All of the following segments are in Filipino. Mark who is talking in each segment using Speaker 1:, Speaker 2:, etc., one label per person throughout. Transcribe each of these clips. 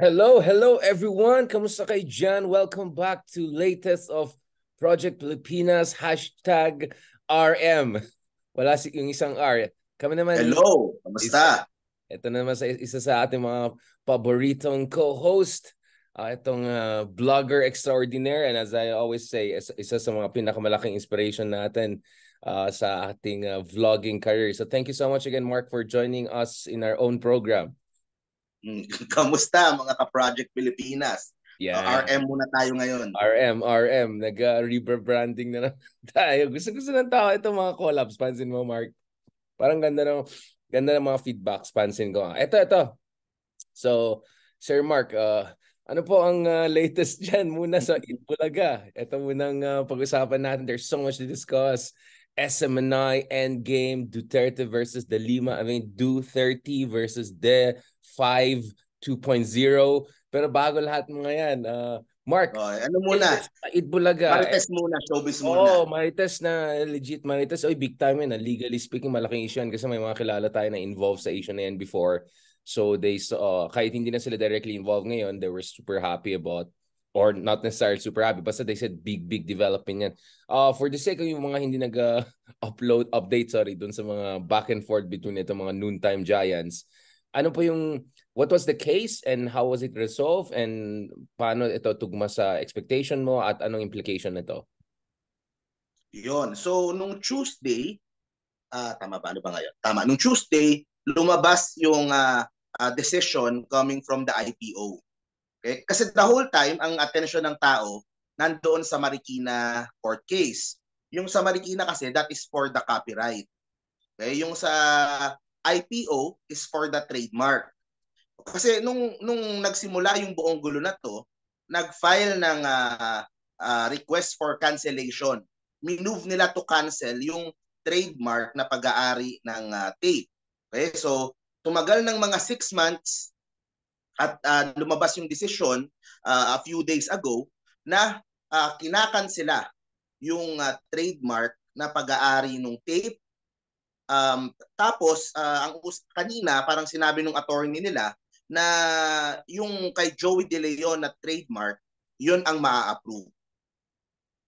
Speaker 1: Hello everyone. Kamusta kayo dyan? Welcome back to latest of Project Pilipinas #RM. Wala yung isang R. Kami naman
Speaker 2: Hello,
Speaker 1: isa,
Speaker 2: kamusta?
Speaker 1: ito naman isa sa ating mga paboritong co-host. Itong vlogger extraordinaire, and as I always say, isa sa mga pinakamalaking inspiration natin sa ating vlogging career. So thank you so much again, Mark, for joining us in our own program.
Speaker 2: Kamusta mga ka-Project Pilipinas?
Speaker 1: Yeah.
Speaker 2: RM muna tayo ngayon.
Speaker 1: RM. Nag-rebranding na lang tayo. Gusto ng tao itong mga collabs. Pansin mo, Mark? Parang ganda ng mga feedbacks. Pansin ko. Ito. So, Sir Mark, ano po ang latest dyan muna sa Itbulaga? Ito munang pag-usapan natin. There's so much to discuss. SMNI, Endgame, Duterte versus De Lima. Duterte versus De 5 2.0. Pero bago lahat mga yan, Mark,
Speaker 2: Ano muna?
Speaker 1: Itbulaga.
Speaker 2: Marites muna, showbiz muna.
Speaker 1: Oo, Marites na legit Marites. Oy, big time yan. Legally speaking, malaking issue yan kasi may mga kilala tayo na involved sa issue na yan before. So they saw, kahit hindi na sila directly involved ngayon, they were super happy about, or not necessarily super happy, basta they said big development yan. For the sake of yung mga hindi update, dun sa mga back and forth between itong mga noontime giants, what was the case and how was it resolved and paano ito tugma sa expectation mo at anong implication nito?
Speaker 2: Yon. So, nung Tuesday, tama ba? Ano ba ngayon? Tama. Nung Tuesday, lumabas yung decision coming from the IPO. Okay? Kasi the whole time, ang attention ng tao nandoon sa Marikina court case. Yung sa Marikina kasi, that is for the copyright. Okay? Yung sa IPO is for the trademark. Kasi nung nagsimula yung buong gulo na to, nag-file ng request for cancellation. Minove nila to cancel yung trademark na pag-aari ng tape. Okay? So, tumagal ng mga 6 months at lumabas yung desisyon a few days ago na kinakansela yung trademark na pag-aari ng tape. Tapos, kanina, parang sinabi ng attorney nila na yung kay Joey De Leon na trademark, yun ang maa-approve.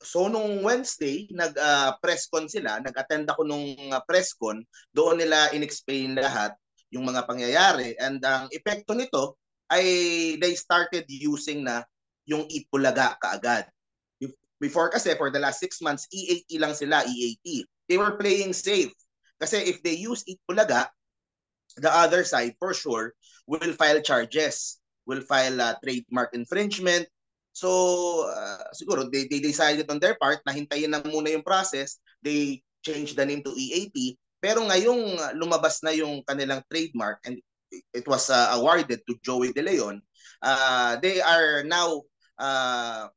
Speaker 2: So, nung Wednesday, nag-press con sila, nag-attend ako nung press con, doon nila in-explain lahat yung mga pangyayari. And ang epekto nito ay they started using na yung Itbulaga kaagad. Before kasi, for the last 6 months, EAT lang sila, EAT. They were playing safe. Kasi if they use Itbulaga, the other side for sure will file charges, will file trademark infringement. So siguro they decided on their part na hintayin na muna yung process. They changed the name to EAT. Pero ngayong lumabas na yung kanilang trademark and it was awarded to Joey De Leon, they are now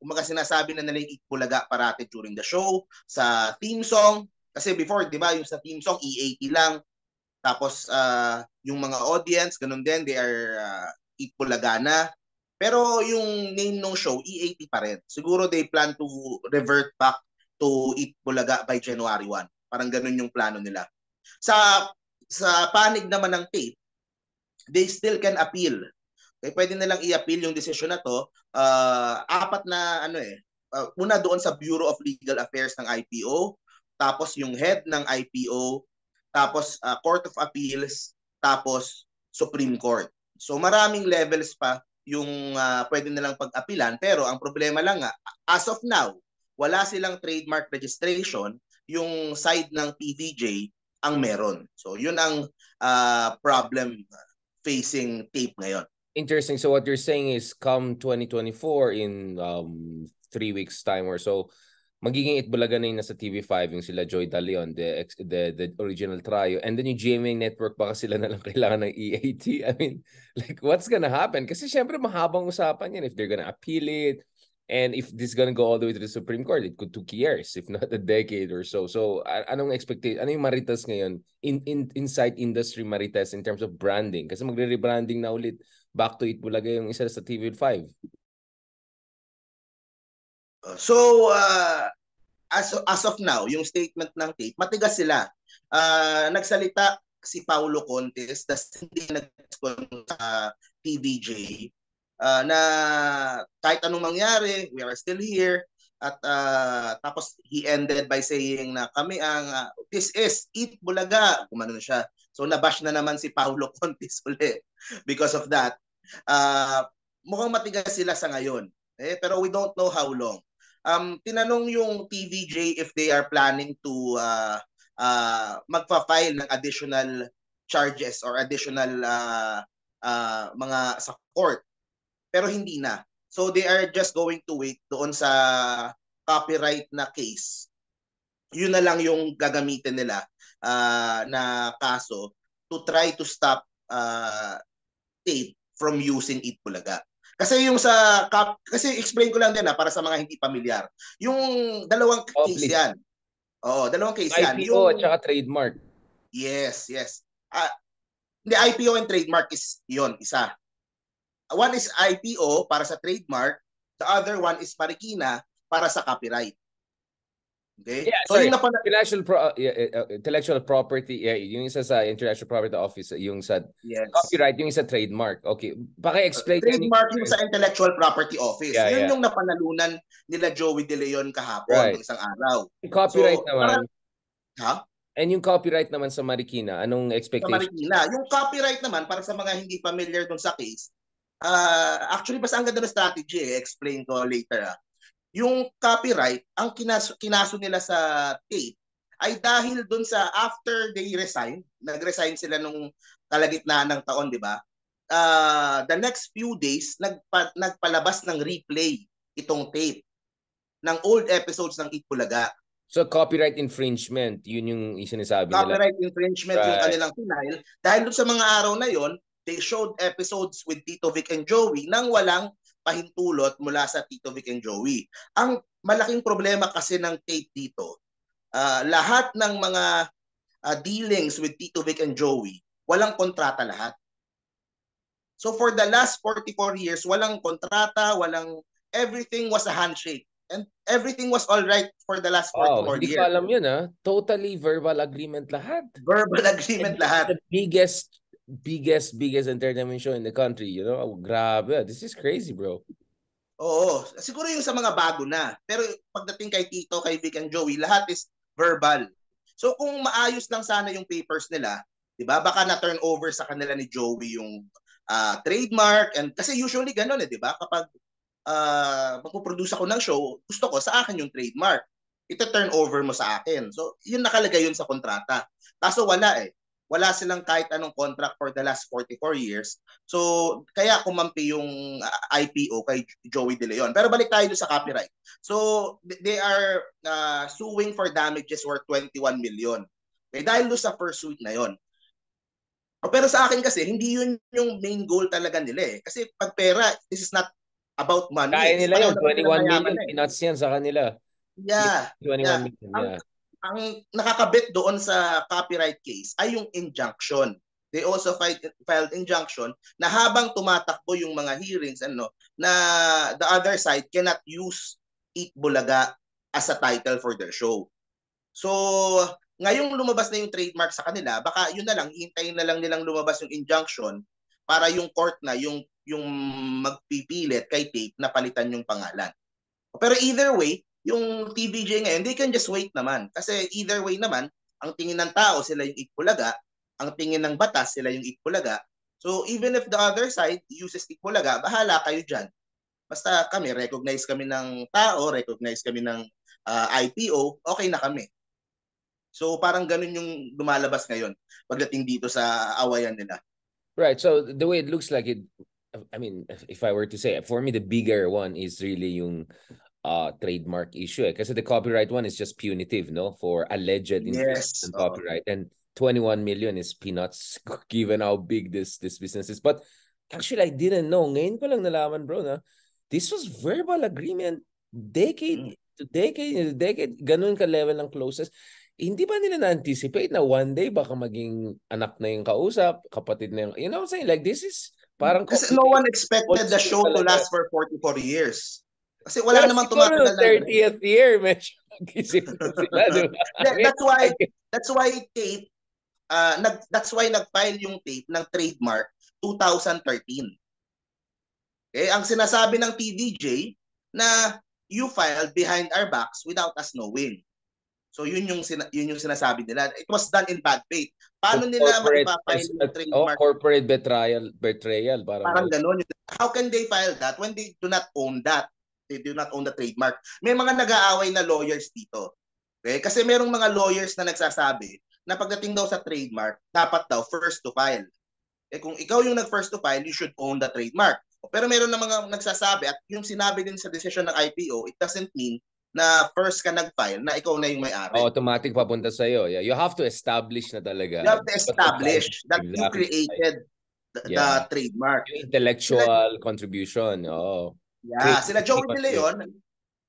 Speaker 2: kumaga sinasabi na nila yung Itbulaga parati during the show, sa theme song. Kasi before, di ba, yung sa theme song, EAT lang. Tapos, yung mga audience, ganun din, they are Itbulagana. Pero yung name ng show, EAT pa rin. Siguro they plan to revert back to Itbulaga by January 1. Parang ganun yung plano nila. Sa panig naman ng tape, they still can appeal. Okay, pwede nilang i-appeal yung decision na to. Apat na una doon sa Bureau of Legal Affairs ng IPO, tapos yung head ng IPO, tapos Court of Appeals, tapos Supreme Court. So maraming levels pa yung pwede nilang pag-apilan, pero ang problema lang nga, as of now, wala silang trademark registration, yung side ng TVJ ang meron. So yun ang problem facing tape ngayon.
Speaker 1: Interesting. So what you're saying is come 2024 in 3 weeks time or so, magiging Itbulaga na yung nasa TV5, yung sila Joy De Leon, the original trio. And then yung GMA Network, baka sila na lang kailangan ng EAT. I mean, like, what's gonna happen? Kasi syempre, mahabang usapan yan if they're gonna appeal it. And if this is gonna go all the way to the Supreme Court, it could take years, if not a decade or so. So, anong expectation? Ano yung Marites ngayon? Inside industry Marites in terms of branding? Kasi magre-rebranding na ulit back to Itbulaga yung isa sa TV5.
Speaker 2: So, as of now, yung statement ng tape, matigas sila. Nagsalita si Paulo Contes, tas hindi nag sa TVJ, na kahit anong mangyari, we are still here. At tapos he ended by saying na kami ang this is Eat Bulaga. Kumano na siya. So nabash na naman si Paulo Contis uli because of that. Mukhang matigas sila sa ngayon. Pero we don't know how long. Tinanong yung TVJ if they are planning to magpa-file ng additional charges or additional mga sa court. Pero hindi na. So they are just going to wait doon sa copyright na case. Yun na lang yung gagamitin nila na kaso to try to stop tape from using Eat Bulaga. Kasi yung sa kasi explain ko lang din para sa mga hindi pamilyar. Yung dalawang case
Speaker 1: please.
Speaker 2: yan. Oo, dalawang case yan.
Speaker 1: IPO at saka trademark.
Speaker 2: Yes. Hindi, IPO and trademark is yon isa. One is IPO para sa trademark, the other one is Marikina para sa copyright. Okay?
Speaker 1: Yeah,
Speaker 2: so
Speaker 1: sorry.
Speaker 2: yung
Speaker 1: intellectual property, yung isa sa Intellectual Property Office, yung sa copyright, yung isa trademark. Okay, paki-explain.
Speaker 2: Trademark yung sa Intellectual Property Office. Yun yung napanalunan nila Joey De Leon kahapon ng isang araw.
Speaker 1: Yung copyright naman.
Speaker 2: And
Speaker 1: yung copyright naman sa Marikina, anong expectation?
Speaker 2: Sa Marikina, yung copyright naman para sa mga hindi familiar dun sa case, actually basta ang ganda ng strategy, explain ko later. Yung copyright, ang kinaso nila sa tape ay dahil dun sa after they resign, nag-resign sila nung kalagitnaan ng taon, di ba? The next few days, nagpalabas ng replay itong tape ng old episodes ng Eat Bulaga.
Speaker 1: So copyright infringement, yun yung sinasabi nila.
Speaker 2: Copyright infringement yung kanilang final. Dahil dun sa mga araw na yon, they showed episodes with Tito Vic and Joey nang walang pahintulot mula sa Tito Vic and Joey. Ang malaking problema kasi ng tape dito, lahat ng mga dealings with Tito Vic and Joey, walang kontrata lahat. So for the last 44 years, walang kontrata, everything was a handshake. And everything was all right for the last 44 years.
Speaker 1: Hindi ko alam yun Totally verbal agreement lahat.
Speaker 2: Verbal agreement lahat.
Speaker 1: The biggest entertainment show in the country, grabe. This is crazy, bro.
Speaker 2: Oo, siguro yung sa mga bago na. Pero pagdating kay Tito, kay Vic and Joey, lahat is verbal. So kung maayos lang sana yung papers nila, 'di ba? Baka na turn over sa kanila ni Joey yung trademark, and kasi usually ganoon 'di ba? Kapag magpo-produce ako ng show, gusto ko sa akin yung trademark. Ito turn over mo sa akin. So, yun nakalagay yun sa kontrata. Kaso wala Wala silang kahit anong contract for the last 44 years. So, kaya kumampi yung IPO kay Joey De Leon. Pero balik tayo sa copyright. So, they are suing for damages worth 21 million. Okay, dahil doon sa first suit na yon. Pero sa akin kasi, hindi yun yung main goal talaga nila Kasi pag pera, this is not about money.
Speaker 1: Kaya nila yun, 21 million peanuts yan sa kanila.
Speaker 2: Yeah.
Speaker 1: 21 million, yeah.
Speaker 2: Ang nakakabit doon sa copyright case ay yung injunction. They also filed injunction na habang tumatakbo yung mga hearings, na the other side cannot use Eat Bulaga as a title for their show. So, ngayong lumabas na yung trademark sa kanila, baka yun na lang, hintayin na lang nilang lumabas yung injunction para yung court na, yung magpipilit kay tape na palitan yung pangalan. Pero either way, yung TVJ ngayon, they can just wait naman. Kasi either way naman, ang tingin ng tao, sila yung Eat Bulaga. Ang tingin ng batas, sila yung Eat Bulaga. So even if the other side uses Eat Bulaga, bahala kayo dyan. Basta kami, recognize kami ng tao, recognize kami ng IPO, okay na kami. So parang ganun yung lumalabas ngayon pagdating dito sa awayan nila.
Speaker 1: Right. So the way it looks like it, I mean, if I were to say, for me, the bigger one is really yung trademark issue. Kasi the copyright one is just punitive, for alleged infringement and copyright. And 21 million is peanuts given how big this business is. But actually, I didn't know. Ngayon ko lang nalaman, bro, na this was verbal agreement. Decade to decade, ganun ka level ng closest. Hindi ba nila na-anticipate na one day baka maging anak na yung kausap, kapatid na yung, you know what I'm saying? Like, this is parang...
Speaker 2: Kasi no one expected the show to last for 44 years. Kasi wala namang tumatagal
Speaker 1: na 30th year, medyo nag-isip sila, diba?
Speaker 2: That's why tape, that's why nag-file yung tape ng trademark 2013. Okay? Ang sinasabi ng TVJ na you filed behind our backs without us knowing. So yun yung sinasabi nila. It was done in bad faith. Paano
Speaker 1: So
Speaker 2: nila maipafile yung trademark?
Speaker 1: corporate betrayal
Speaker 2: Parang gano'n. How can they file that when they do not own that? They do not own the trademark. May mga nag-aaway na lawyers dito. Okay? Kasi merong mga lawyers na nagsasabi na pagdating daw sa trademark, dapat daw first to file. Kung ikaw yung nag-first to file, you should own the trademark. Pero meron na mga nagsasabi at yung sinabi din sa decision ng IPO, it doesn't mean na first ka nag-file na ikaw na yung may-ari.
Speaker 1: Automatic papunta sa iyo. Yeah, you have to establish na talaga.
Speaker 2: You have to establish that you created the trademark.
Speaker 1: Yung intellectual contribution.
Speaker 2: Yeah, sila Joey De Leon,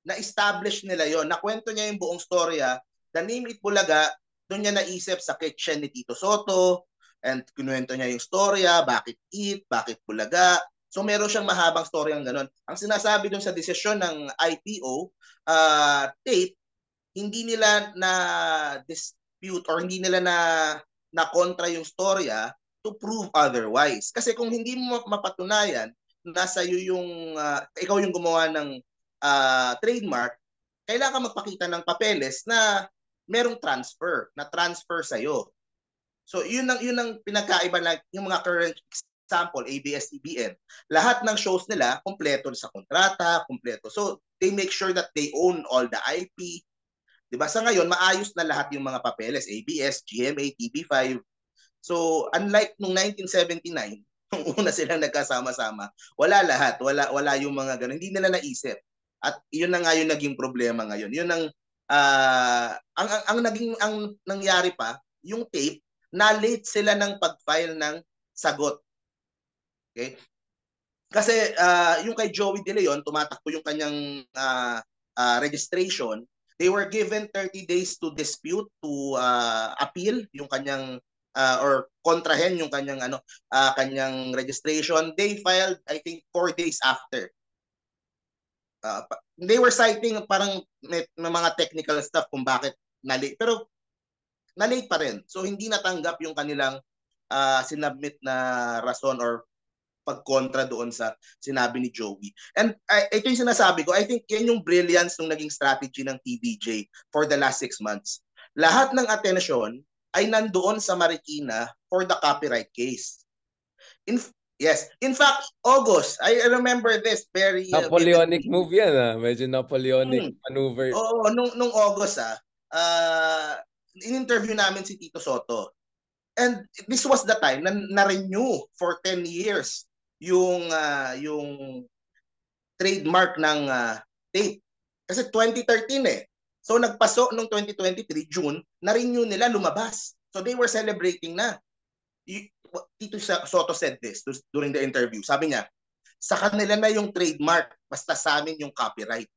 Speaker 2: na-establish nila yon. Nakwento niya yung buong storya. The Name It Bulaga, doon niya naisip sa kitchen ni Tito Soto, and kinuwento niya yung storya, bakit It, bakit Bulaga. So meron siyang mahabang story ang ganun. Ang sinasabi dun sa desisyon ng IPO, tape, hindi nila na dispute or hindi nila na kontra yung storya to prove otherwise. Kasi kung hindi mo mapatunayan, nasa iyo yung, ikaw yung gumawa ng trademark, kailangan magpakita ng papeles na merong transfer sa'yo. So yun ang pinagkaiba na yung mga current example, ABS-CBN, lahat ng shows nila kompleto sa kontrata, kompleto. So they make sure that they own all the IP. Diba? Sa ngayon, maayos na lahat yung mga papeles, ABS, GMA, TV5. So unlike nung 1979, nung una silang nagkasama-sama, wala lahat, wala yung mga ganun. Hindi nila naisip. At yun na nga yung naging problema ngayon. Yun ang nangyari pa, yung tape, na late sila ng pag-file ng sagot. Okay? Kasi yung kay Joey De Leon, tumatakbo yung kanyang registration. They were given 30 days to dispute, to appeal yung kanyang or kontrahen yung kanyang kanyang registration. They filed, I think, 4 days after. They were citing parang may mga technical stuff kung bakit na-late. Pero na-late pa rin. So hindi natanggap yung kanilang sinubmit na rason or pagkontra doon sa sinabi ni Joey. And ito yung sinasabi ko, I think yan yung brilliance ng naging strategy ng TVJ for the last 6 months. Lahat ng atensyon ay nandoon sa Marikina for the copyright case. Yes. In fact, August, I remember this very
Speaker 1: Napoleonic move yan. Medyo Napoleonic maneuver.
Speaker 2: Oo, nung August in-interview namin si Tito Soto. And this was the time na renew for 10 years yung trademark ng tape. Kasi 2013 eh. So nagpaso nung 2023 June, na-renew nila, lumabas. So they were celebrating na. Tito Soto said this during the interview. Sabi niya, sa kanila na yung trademark, basta sa amin yung copyright.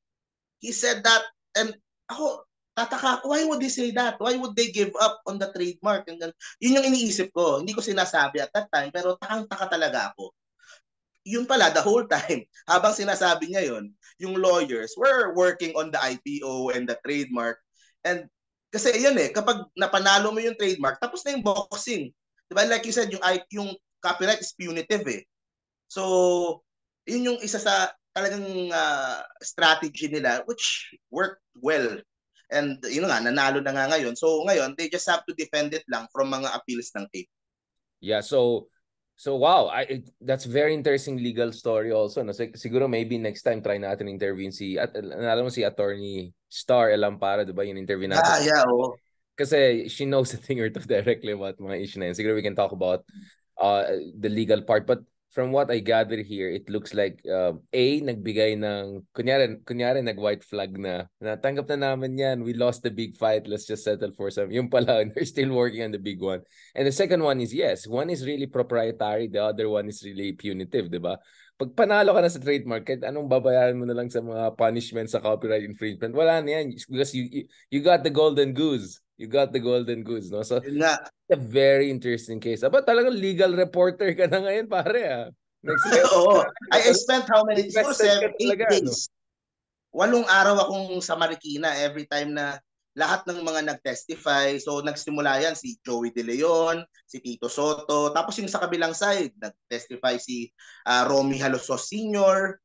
Speaker 2: He said that, and ako, tataka, why would they say that? Why would they give up on the trademark? Yun yung iniisip ko. Hindi ko sinasabi at that time, pero takang-taka talaga ako. Yun pala, the whole time, habang sinasabi niya yun, yung lawyers were working on the IPO and the trademark. And kasi yun kapag napanalo mo yung trademark, tapos na yung boxing. Diba? Like you said, yung copyright is punitive eh. So, yun yung isa sa talagang strategy nila, which worked well. And yun nga, nanalo na nga ngayon. So ngayon, they just have to defend it lang from mga appeals ng tape.
Speaker 1: Yeah, so wow, that's very interesting legal story also. No? Siguro maybe next time try natin interviewin alam mo si Attorney Star Elampara, diba? Yung interview natin.
Speaker 2: Yeah, oo.
Speaker 1: Kasi she knows a thing or two directly about mga issue na yun. Siguro we can talk about the legal part. But from what I gather here, it looks like nagbigay ng, kunyari nag-white flag na tanggap na namin yan. We lost the big fight. Let's just settle for some. Yung pala, they're still working on the big one. And the second one is, yes, one is really proprietary. The other one is really punitive, di ba? Pag panalo ka na sa trademark, kahit anong babayaran mo na lang sa mga punishment sa copyright infringement, wala na yan. Because you got the golden goose. You got the golden goose, no? So, it's a very interesting case. Aba, talagang legal reporter ka na ngayon, pare,
Speaker 2: Oo. I spent how many days? 8 days. No? 8 araw akong sa Marikina every time na lahat ng mga nag-testify. So nagsimula yan si Joey De Leon, si Tito Soto, tapos yung sa kabilang side, nag-testify si Romy Halosos Sr.,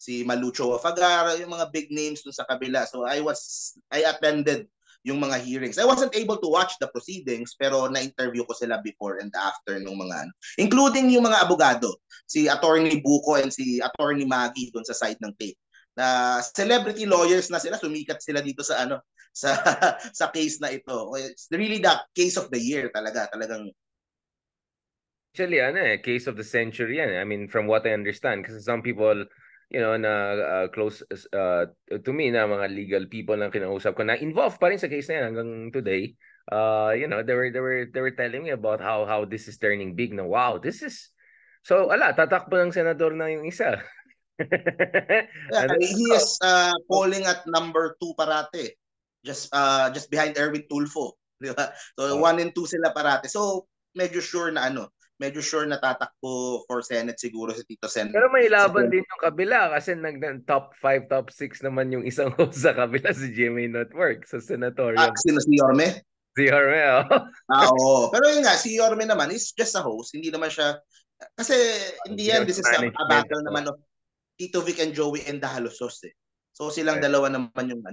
Speaker 2: si Malucho Afagar, yung mga big names dun sa kabila. So I attended yung mga hearings. I wasn't able to watch the proceedings pero na-interview ko sila before and after nung mga including yung mga abogado, si Attorney Buko and si Attorney Maggie doon sa side ng tape. Na celebrity lawyers na sila, sumikat sila dito sa sa sa case na ito. It's really the case of the year talagang.
Speaker 1: Actually, case of the century yan. I mean, from what I understand, kasi some people, na close to me na mga legal people na kinausap ko na involved pa rin sa case na yan hanggang today. They were telling me about how this is turning big na wow, this is so tatakbo ng senador na yung isa.
Speaker 2: Yeah, he is polling at number 2 parate. Just behind Erwin Tulfo, di ba? So 1 and 2 sila parate. So medyo sure na tatakbo for Senate siguro si Tito Sen.
Speaker 1: Pero may laban din yung kabila kasi top 5, top 6 naman yung isang host sa kabila, si GMA Network sa senatorial.
Speaker 2: Sino si Yorme?
Speaker 1: Si Yorme,
Speaker 2: oo. Pero yun nga, si Yorme naman is just a host. Hindi naman siya, kasi in the end, this is a battle naman of Tito Vic and Joey and the Halosos eh. So silang dalawa naman yung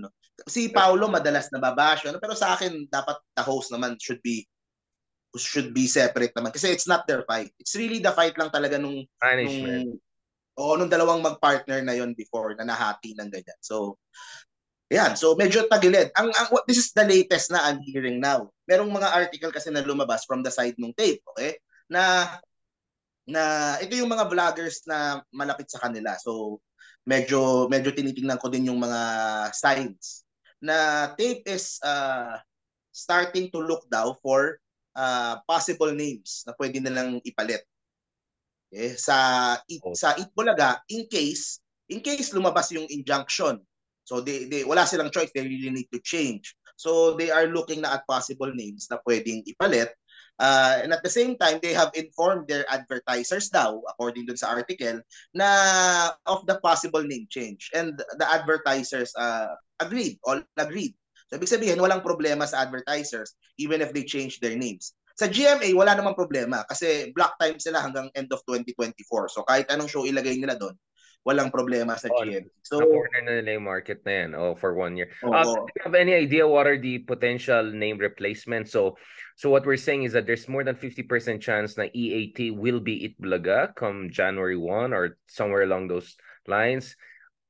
Speaker 2: Si Paulo madalas nababash, pero sa akin dapat the host naman should be separate naman kasi it's not their fight. It's really the fight lang talaga nung dalawang mag-partner na yon before na nahati ng ganyan. So yan, so medyo tagilid. This is the latest na I'm hearing now. Merong mga article kasi na lumabas from the side ng tape, okay? Na ito yung mga vloggers na malapit sa kanila. So medyo tinitingnan ko din yung mga signs na tape is starting to look daw for possible names na pwede nilang ipalit. Okay? Sa Itbulaga, in case lumabas yung injunction. So they wala silang choice, they really need to change. So they are looking na at possible names na pwedeng ipalit. And at the same time, they have informed their advertisers daw, according dun sa article, na of the possible name change. And the advertisers all agreed. So ibig sabihin, walang problema sa advertisers even if they change their names. Sa GMA, wala namang problema kasi block time sila hanggang end of 2024. So kahit anong show ilagay nila doon, walang problema sa GMA. So
Speaker 1: na-corner na nila yung market na yan for 1 year. Do you have any idea what are the potential name replacements? So what we're saying is that there's more than 50% chance na EAT will be Itbulaga come January 1 or somewhere along those lines.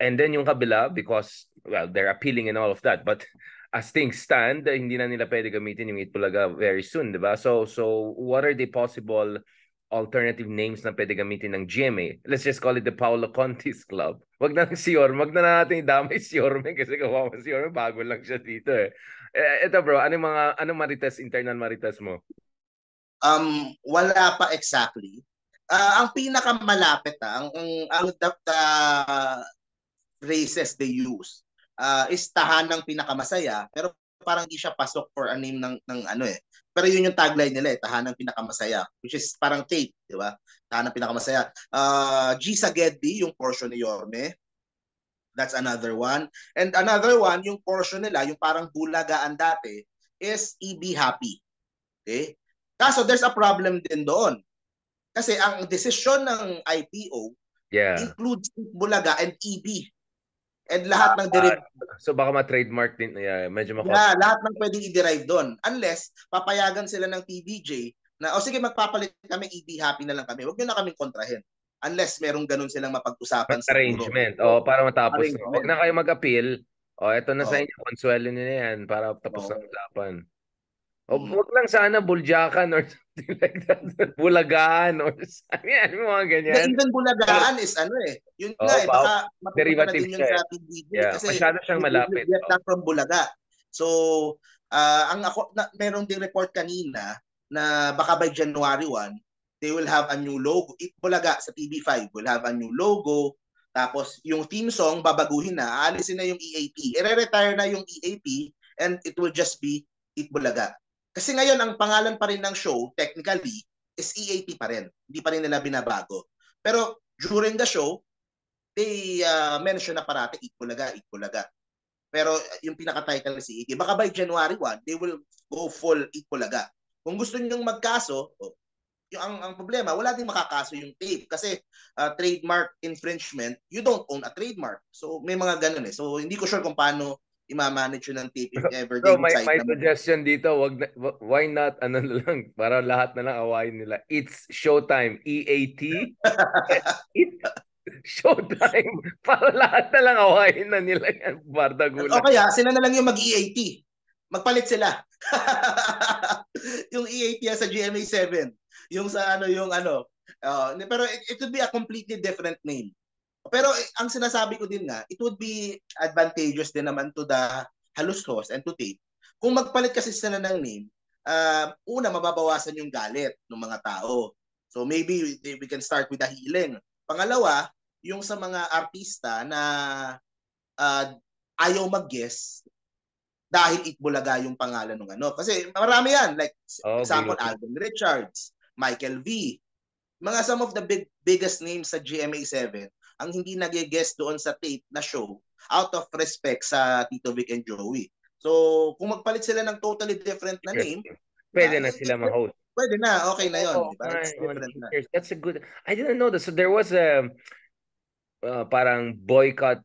Speaker 1: And then yung kabila, because, well, they're appealing and all of that, but as things stand, hindi na nila pwede gamitin yung Itbulaga very soon, di ba? So what are the possible alternative names na pwede gamitin ng GMA? Let's just call it the Paolo Contis Club. Wag na si Yorme, wag na natin idamay si Yorme kasi kawawa si Yorme, bago lang siya dito eh. Ito bro, anong marites, internal marites mo?
Speaker 2: Wala pa exactly. Ang pinakamalapit ang races they use is tahanang pinakamasaya, pero parang hindi siya pasok for a name ng pero yun yung tagline nila tahanang pinakamasaya, which is parang tape, di ba? Tahanang pinakamasaya. G Sagedi yung portion ni Yorme, that's another one. And another one, yung portion nila, yung parang bulagaan dati, is EB Happy. Okay? Kaso there's a problem din doon. Kasi ang desisyon ng IPO includes Bulaga and EB. And lahat ng
Speaker 1: so baka ma-trademark din, medyo
Speaker 2: lahat ng pwedeng i-derive doon. Unless papayagan sila ng TVJ na sige magpapalit kami, EB Happy na lang kami. Huwag niyo na kaming kontrahin. Unless merong ganun silang mapag-usapan siguro.
Speaker 1: Arrangement. Para matapos. Huwag na kayo mag-appeal. Eto na sa inyo, konsuelo niyo na yan para tapos na usapan. Huwag lang sana Buljakan or something like that. Bulagaan or yan, mga ganyan.
Speaker 2: Even Bulagaan is yun nga baka mapupunta na din yun sa TVJ. Kasi
Speaker 1: masyado siyang malapit.
Speaker 2: Get that from Bulaga. So, meron ding report kanina na baka by January 1, they will have a new logo. Bulaga sa TV5 will have a new logo. Tapos, yung theme song, babaguhin na. Aalisin na yung EAP. I-retire na yung EAP and it will just be Itbulaga. Kasi ngayon, ang pangalan pa rin ng show, technically, is EAP pa rin. Hindi pa rin nila binabago. Pero during the show, they mention na parati Itbulaga. Pero yung pinaka-title si ET, baka by January 1, they will go full Itbulaga. Kung gusto niyo magkaso, yung ang problema, wala ding makakaso yung tape kasi trademark infringement, you don't own a trademark. So may mga ganun eh. So hindi ko sure kung paano i-manage yun ng tape if ever they
Speaker 1: Bro,
Speaker 2: decide
Speaker 1: may
Speaker 2: na
Speaker 1: suggestion dito, why not ano na lang para lahat na lang awayin nila. It's Showtime, EAT. It Showtime para lahat na lang awayin na nila yan, bardagulan.
Speaker 2: o kaya sila na lang yung mag-EAT. Magpalit sila. Yung EAT sa GMA7, yung sa ano yung ano. Pero it would be a completely different name. Pero ang sinasabi ko din nga, it would be advantageous din naman to the haluskos and to tape. Kung magpalit kasi sila ng name, una, mababawasan yung galit ng mga tao. So maybe we can start with the healing. Pangalawa, yung sa mga artista na ayaw mag-guess dahil Itbulaga yung pangalan ng ano. Kasi marami yan. Like, example, Alvin Richards, Michael V. Mga some of the biggest names sa GMA7 ang hindi nag-guest doon sa tape na show out of respect sa Tito Vic and Joey. So, kung magpalit sila ng totally different na name,
Speaker 1: pwede na sila ma-host.
Speaker 2: Pwede na, okay na yon, di ba? It's different na.
Speaker 1: That's a good. I didn't know that. So there was a parang boycott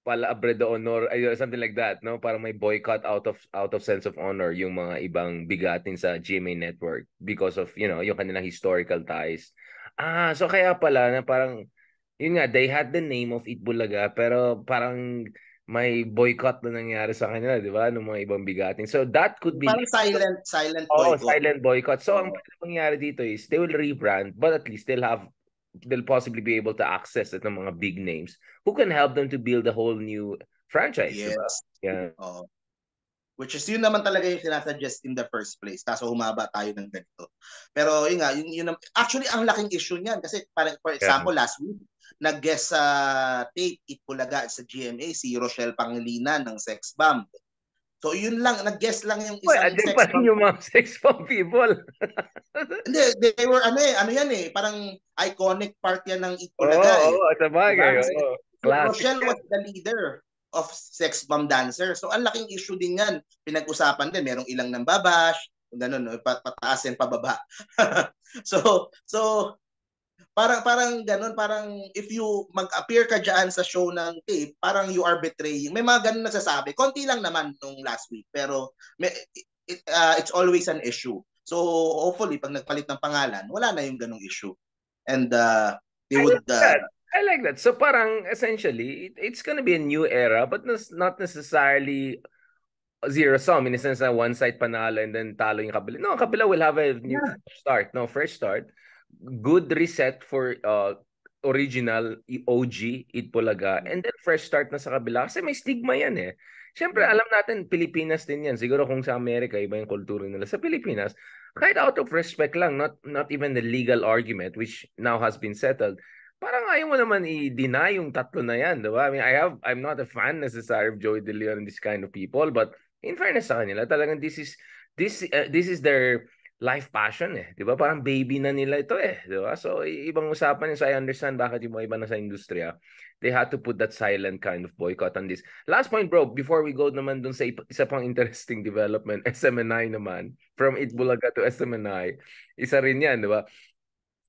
Speaker 1: pala Abre de Honor, something like that, no? Parang may boycott out of sense of honor yung mga ibang bigatin sa GMA network because of, you know, yung kanilang historical ties. So kaya pala na parang yun nga, they had the name of Itbulaga pero parang may boycott na nangyari sa kanila, di ba? Ng mga ibang bigatin. So that could be
Speaker 2: parang silent boycott.
Speaker 1: Silent boycott. So ang mangyari dito is they will rebrand but at least they'll possibly be able to access it ng mga big names who can help them to build a whole new franchise.
Speaker 2: Yes.
Speaker 1: Diba? Yeah.
Speaker 2: Which is yun naman talaga yung sinasuggest in the first place. Kaso humaba tayo ng ganito. Pero yun nga, yun actually ang laking issue niyan kasi for example, last week, nag-guest sa tape Itbulaga sa GMA si Rochelle Pangilinan ng Sex Bomb. So yun lang, nag-guest lang yung isang
Speaker 1: sex bomb. Yung mga sex bomb people.
Speaker 2: Hindi, they were ano yan eh, parang iconic part yan ng Itbulaga
Speaker 1: sabagay.
Speaker 2: Rochelle was the leader of Sex Bomb Dancer. So ang laking issue din yan. Pinag-usapan din, merong ilang nang babash, ganun, pataas and pababa. so parang ganun, parang if you mag-appear ka dyan sa show ng tape, parang you are betraying. May mga ganun nagsasabi. Konti lang naman nung last week, pero it's always an issue. So hopefully, pag nagpalit ng pangalan, wala na yung ganung issue. And they would...
Speaker 1: I like that. So parang essentially, it's gonna be a new era, but not necessarily zero sum in a sense na one side panalo and then talo yung kabila. No, kabila will have a new start. No, fresh start. Good reset for original OG Itbulaga and then fresh start na sa kabila. Kasi may stigma yan eh. Siyempre, alam natin, Pilipinas din yan. Siguro kung sa Amerika, iba yung kultura nila. Sa Pilipinas, kahit out of respect lang, not even the legal argument, which now has been settled, parang ayaw mo naman i-deny yung tatlo na yan, diba? I mean, I'm not a fan necessarily of Joey De Leon and this kind of people, but in fairness sa kanila, talagang this is their life passion eh, diba? Parang baby na nila ito eh, diba? So, ibang usapan yun. So, I understand bakit yung mga iba na sa industriya, they had to put that silent kind of boycott on this. Last point, bro, before we go naman dun sa isa pang interesting development, SMNI naman, from Itbulaga to SMNI, isa rin yan, diba?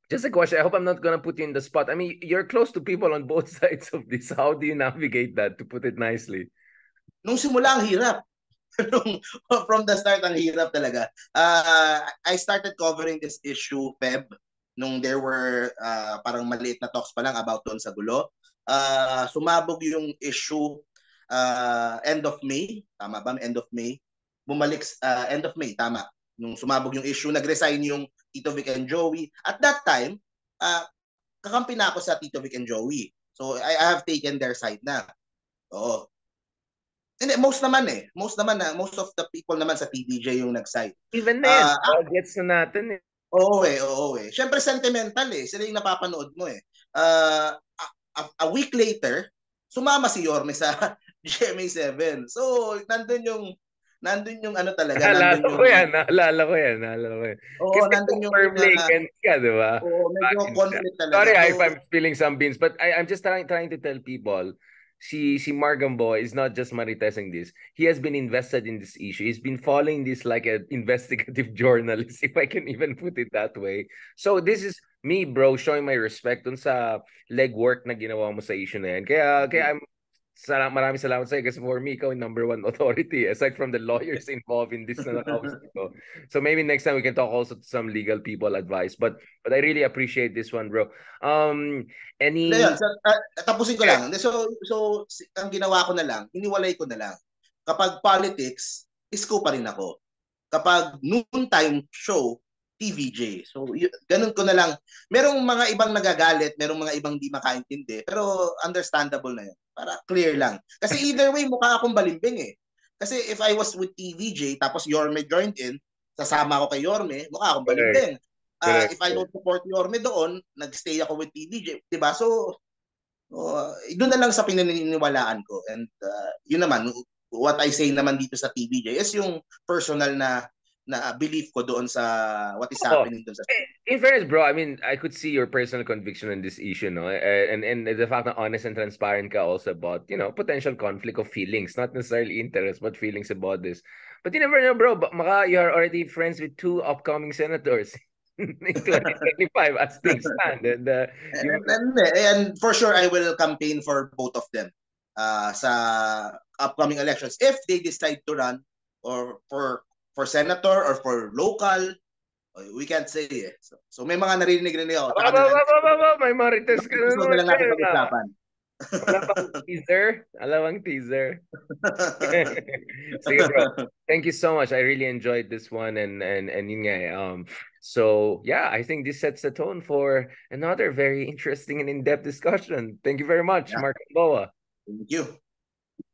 Speaker 1: Just a question. I hope I'm not gonna put you in the spot. I mean, you're close to people on both sides of this. How do you navigate that, to put it nicely?
Speaker 2: Nung simula, ang hirap. From the start, ang hirap talaga. I started covering this issue, Feb, nung there were parang maliit na talks pa lang about doon sa gulo. Sumabog yung issue end of May. Tama ba? End of May. Bumalik, end of May, tama. Nung sumabog yung issue, nag-resign yung Tito Vic and Joey. At that time, kakampi na ako sa Tito Vic and Joey. So, I have taken their side na. Oo. Hindi, most of the people naman sa TVJ yung nag-side.
Speaker 1: Even then, gets na natin eh.
Speaker 2: Oo eh. Siyempre sentimental eh. Sila yung napapanood mo eh. A week later, sumama si Yorme sa GMA7. So, nandun yung ano talaga.
Speaker 1: Naalala ko yan.
Speaker 2: Oo,
Speaker 1: kasi
Speaker 2: nandun yung...
Speaker 1: Lake ka, di ba?
Speaker 2: Oo, medyo conflict talaga.
Speaker 1: Sorry if I'm spilling some beans, but I'm just trying to tell people, si Mark Gamboa is not just maritesing this. He has been invested in this issue. He's been following this like an investigative journalist, if I can even put it that way. So this is me, bro, showing my respect dun sa legwork na ginawa mo sa issue na yan. Kaya maraming salamat sa'yo kasi for me, ikaw yung number one authority aside from the lawyers involved in this na nakausap ko. So maybe next time we can talk also to some legal people advice. But I really appreciate this one, bro. Any...
Speaker 2: Tapusin ko lang. So ang ginawa ko na lang, hiniwalay ko na lang. Kapag politics, isko pa rin ako. Kapag noontime show, TVJ. So, ganun ko na lang. Merong mga ibang nagagalit, merong mga ibang di makaintindi, pero understandable na yun. Para clear lang. Kasi either way, mukha akong balimbing eh. Kasi if I was with TVJ, tapos Yorme joined in, sasama ako kay Yorme, mukha akong balimbing. If I don't support Yorme doon, nagstay ako with TVJ. Diba? So, doon na lang sa pinaniniwalaan ko. And yun naman, what I say naman dito sa TVJ is yung personal na belief ko doon sa what is happening doon sa...
Speaker 1: In fairness, bro, I mean, I could see your personal conviction on this issue, no? And the fact that honest and transparent ka also about, you know, potential conflict of feelings, not necessarily interest, but feelings about this. But you never know, bro. You are already friends with 2 upcoming senators in 2025 as things stand.
Speaker 2: And for sure, I will campaign for both of them sa upcoming elections if they decide to run or for senator or for local, we can't say eh. So may mga narinig ako.
Speaker 1: May marites ka na.
Speaker 2: So na lang natin pag-usapan.
Speaker 1: Alawang teaser. Sige, bro. Thank you so much. I really enjoyed this one and yun nga. So yeah, I think this sets the tone for another very interesting and in-depth discussion. Thank you very much, Mark Gamboa.
Speaker 2: Thank you.